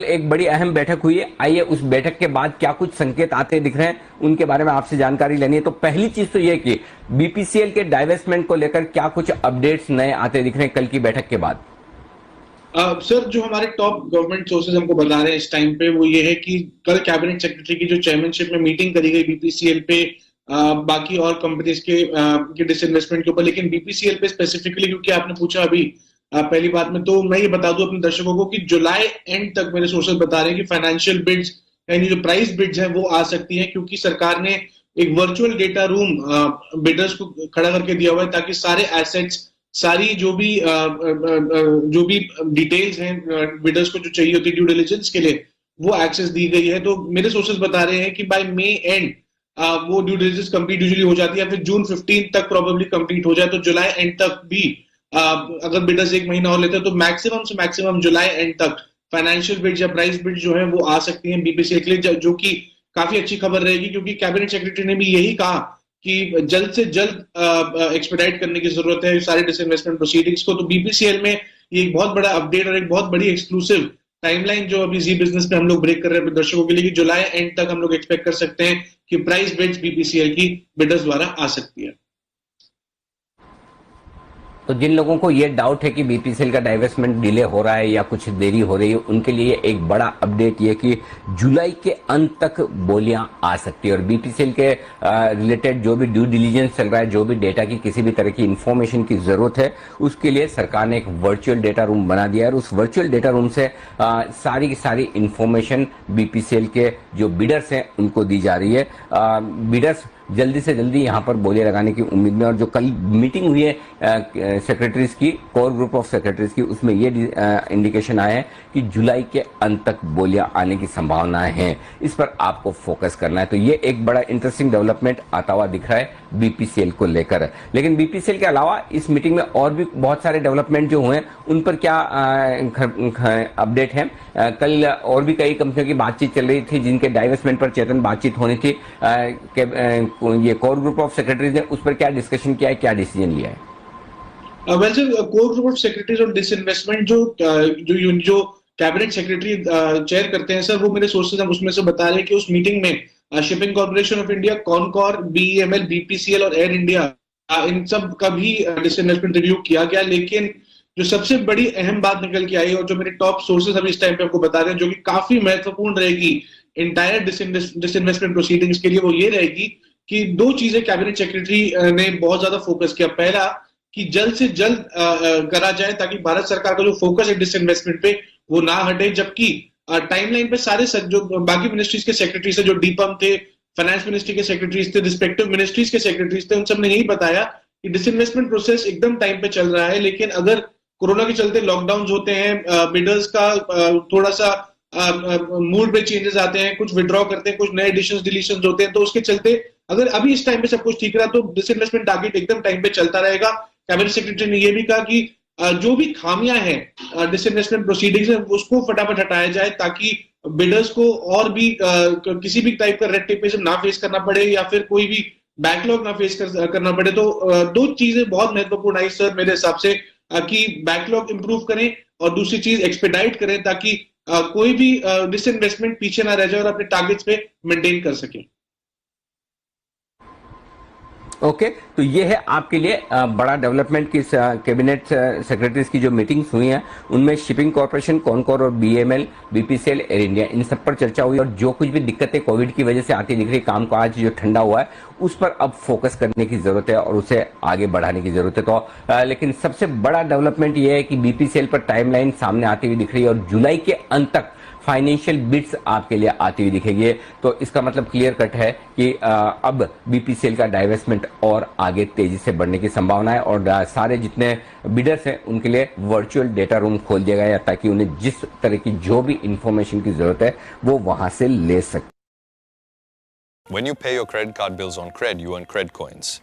एक बड़ी अहम बैठक हुई है। आइए उस बैठक के बाद क्या कुछ संकेत आते दिख रहे हैं उनके बारे में आपसे जानकारी लेनी है। तो पहली चीज तो ये कि बीपीसीएल के डाइवेस्टमेंट को लेकर क्या कुछ अपडेट्स नए आते दिख रहे हैं कल की बैठक के बाद। सर, जो हमारे टॉप गवर्नमेंट सोर्सेज हमको बता रहे हैं इस टाइम पे वो ये है कि कल कैबिनेट सेक्रेटरी की जो चेयरमैनशिप में मीटिंग करी गई बीपीसीएल पे, बाकी और कंपनीज के डिसइन्वेस्टमेंट के ऊपर, लेकिन बीपीसीएल पे स्पेसिफिकली क्योंकि आपने पूछा अभी पहली बात में, तो मैं ये बता दूं अपने दर्शकों को कि जुलाई एंड तक मेरे सोर्सेज बता रहे हैं कि फाइनेंशियल बिड्स यानी जो प्राइस बिड्स हैं वो आ सकती हैं, क्योंकि सरकार ने एक वर्चुअल डेटा रूम बिडर्स को खड़ा करके दिया हुआ है ताकि सारे एसेट्स, सारी जो भी डिटेल्स हैं बिडर्स को जो चाहिए होती है ड्यू डिलिजेंस के लिए, वो एक्सेस दी गई है। तो मेरे सोर्सेज बता रहे हैं कि बाय मई एंड वो ड्यू डिलिजेंस कंप्लीट यूजुअली हो जाती है, फिर जून 15 तक प्रोबेबली कंप्लीट हो जाए। तो जुलाई एंड तक भी अगर बिडर्स एक महीना और लेते हैं तो मैक्सिमम से मैक्सिमम जुलाई एंड तक फाइनेंशियल बिड्स या प्राइस बिड्स जो है वो आ सकती हैं बीपीसीएल के लिए, जो कि काफी अच्छी खबर रहेगी, क्योंकि कैबिनेट सेक्रेटरी ने भी यही कहा कि जल्द से जल्द एक्सपेडाइट करने की जरूरत है सारे डिसइन्वेस्टमेंट प्रोसीडिंग्स को। तो बीपीसीएल में ये एक बहुत बड़ा अपडेट और एक बहुत बड़ी एक्सक्लूसिव टाइमलाइन जो अभी जी बिजनेस पे हम लोग ब्रेक कर रहे हैं दर्शकों के लिए, कि जुलाई एंड तक हम लोग एक्सपेक्ट कर सकते हैं कि प्राइस बिड्स बीपीसीएल की बिडर्स द्वारा आ सकती है। तो जिन लोगों को ये डाउट है कि बीपीसीएल का डाइवेस्टमेंट डिले हो रहा है या कुछ देरी हो रही है, उनके लिए एक बड़ा अपडेट ये कि जुलाई के अंत तक बोलियां आ सकती है और बीपीसीएल के रिलेटेड जो भी ड्यू डिलीजेंस चल रहा है, जो भी डेटा की किसी भी तरह की इंफॉर्मेशन की जरूरत है, उसके लिए सरकार ने एक वर्चुअल डेटा रूम बना दिया है और उस वर्चुअल डेटा रूम से सारी की सारी इंफॉर्मेशन बीपीसीएल के जो बिडर्स हैं उनको दी जा रही है। बिडर्स जल्दी से जल्दी यहाँ पर बोलियां लगाने की उम्मीद में, और जो कल मीटिंग हुई है सेक्रेटरीज की, कोर ग्रुप ऑफ सेक्रेटरीज की, उसमें ये इंडिकेशन आया है कि जुलाई के अंत तक बोलियां आने की संभावनाएं हैं। इस पर आपको फोकस करना है। तो ये एक बड़ा इंटरेस्टिंग डेवलपमेंट आता हुआ दिख रहा है बीपीसीएल को लेकर। लेकिन बीपीसीएल के अलावा इस मीटिंग में और भी बहुत सारे डेवलपमेंट जो हुए उन पर क्या अपडेट है। कल और भी कई कंपनियों की बातचीत चल रही थी जिनके डाइवेस्टमेंट पर चेतन बातचीत होनी थी। ये कोर ग्रुप ऑफ सेक्रेटरीज ने उस पर क्या डिस्कशन किया है, क्या डिसीजन लिया है। Well sir, core group of secretaries और डिसइन्वेस्टमेंट जो कैबिनेट सेक्रेटरी चेयर करते हैं सर, वो मेरे सोर्सेज हम उसमें से बता रहे हैं कि उस मीटिंग में shipping corporation of India, Concor, BEML, BPCL और एयर इंडिया, इन सब का भी डिसइन्वेस्टमेंट रिव्यू किया गया। लेकिन जो सबसे बड़ी अहम बात निकल के आई और जो मेरे टॉप सोर्सेज अभी इस टाइम पे आपको बता रहे हैं, जो कि काफी महत्वपूर्ण रहेगी इंटायर डिसइन्वेस्टमेंट प्रोसीडिंग्स के लिए, वो ये रहेगी कि दो चीजें कैबिनेट सेक्रेटरी ने बहुत ज्यादा फोकस किया। पहला, कि जल्द से जल्द करा जाए ताकि भारत सरकार का जो फोकस है डिसइन्वेस्टमेंट पे वो ना हटे, जबकि टाइमलाइन पे सारे जो बाकी मिनिस्ट्रीज के सेक्रेटरीज थे, जो डीपम थे, फाइनेंस मिनिस्ट्री के सेक्रेटरीज थे, रिस्पेक्टिव मिनिस्ट्रीज के सेक्रेटरीज थे, उन सब ने यही बताया कि डिसइन्वेस्टमेंट प्रोसेस एकदम टाइम पे चल रहा है, लेकिन अगर कोरोना के चलते लॉकडाउन होते हैं, बिडर्स का थोड़ा सा मूड पे चेंजेस आते हैं, कुछ विड्रॉ करते हैं, कुछ नए एडिशंस डिलीशंस होते हैं, तो उसके चलते अगर अभी इस टाइम पे सब कुछ ठीक रहा तो डिसइन्वेस्टमेंट टारगेट एकदम टाइम पे चलता रहेगा। कैबिनेट सेक्रेटरी ने यह भी कहा कि जो भी खामियां हैं डिसइन्वेस्टमेंट प्रोसीडिंग्स में उसको फटाफट हटाया जाए ताकि बिडर्स को और भी किसी भी टाइप का रेड टेपिज्म ना फेस करना पड़े या फिर कोई भी बैकलॉग ना फेस करना पड़े। तो दो चीजें बहुत महत्वपूर्ण आई सर मेरे हिसाब से, कि बैकलॉग इंप्रूव करें और दूसरी चीज एक्सपेडाइट करें ताकि कोई भी डिसइन्वेस्टमेंट पीछे ना रह जाए और अपने टारगेट्स पे मेंटेन कर सके। ओके, तो ये है आपके लिए बड़ा डेवलपमेंट की कैबिनेट सेक्रेटरीज की जो मीटिंग्स हुई हैं उनमें शिपिंग कॉर्पोरेशन, कॉनकॉर और बीएमएल, बीपीसीएल, एयर इंडिया, इन सब पर चर्चा हुई और जो कुछ भी दिक्कतें कोविड की वजह से आती दिख रही, काम को आज जो ठंडा हुआ है उस पर अब फोकस करने की जरूरत है और उसे आगे बढ़ाने की जरूरत है। तो लेकिन सबसे बड़ा डेवलपमेंट ये है कि बीपीसीएल पर टाइमलाइन सामने आती हुई दिख रही है और जुलाई के अंत तक फाइनेंशियल बिड्स आपके लिए आती हुई दिखेगी। तो इसका मतलब क्लियर कट है कि अब बीपीसीएल का डाइवेस्टमेंट और आगे तेजी से बढ़ने की संभावना है और सारे जितने बिडर्स हैं उनके लिए वर्चुअल डेटा रूम खोल दिया गया है ताकि उन्हें जिस तरह की जो भी इंफॉर्मेशन की जरूरत है वो वहां से ले सके। When you pay your credit card bills on Cred, you earn Cred coins.